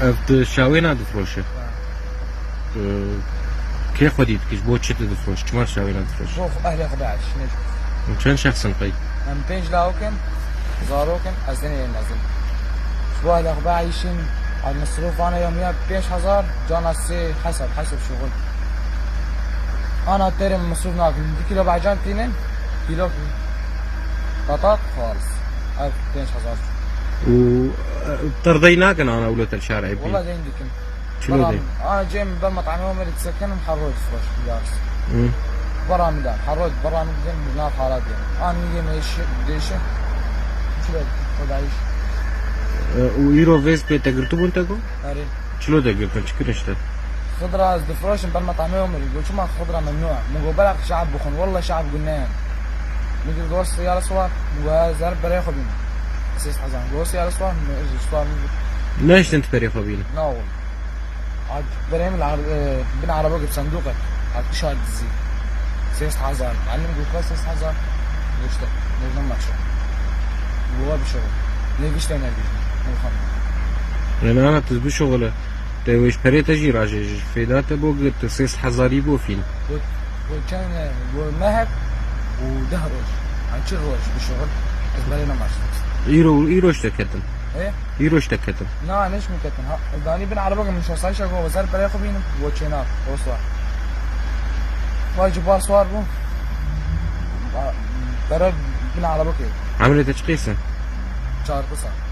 افت شاوی ندفروشه كي خديت كيش بوت شتى دفروش كمان شاوي ندفروش شوف أهلي خداعش نجم كان شخص نقي من بينج لاوكن زاروكن أزدني نازل شو أهلي خداعيشين على المصروف أنا يوميا 5000 جانا سي حسب شغل أنا ترى المصروف ناكل دي كيلو بعجان تينين كيلو بطاط خالص 5000 وترضيناك أنا أولة الشارع بي والله زين ديكم شنو دي؟ أنا جاي من بالمطعم يوم اللي تسكن محروج فروش جالس برا ميدان حروج برا ميدان من نار حالات يعني أنا نيجي مايش ديشة شلو خداعيش وإيرو فيس بيتا قلتو بنتكو؟ أري شلو ده قلتو شكرا خضرة دفروش من بالمطعم يوم اللي يقول شو ما خضرة ممنوع من قبلك شعب بخون والله شعب قلنا نيجي جوز سيارة صور وزار برا ياخذين سيس حزان جوز سيارة صور نيجي صور ليش انت بري خبينا؟ ناول عاد بريم بين عربوك بصندوقك عاد شاد زي سيس حزان علم يقول سيس حزان ليش ده ليش ما تشوف هو بشغل ليش تاني بيجي لأن أنا تزبي شغله تويش بري تجي راجع فيداته بوقت سيس حزاري بو فين وكان ومهب ودهرج عن شروج بالشغل برينا ماشي إيرو اشتكتن ايه إيرو اشتكتن لا ليش مكتن ها داني بين عربك من شو صاير شغل وزار بري خبين وچينا وصوا واجب صور بو برا بين عربك عملت تشقيسه 4 9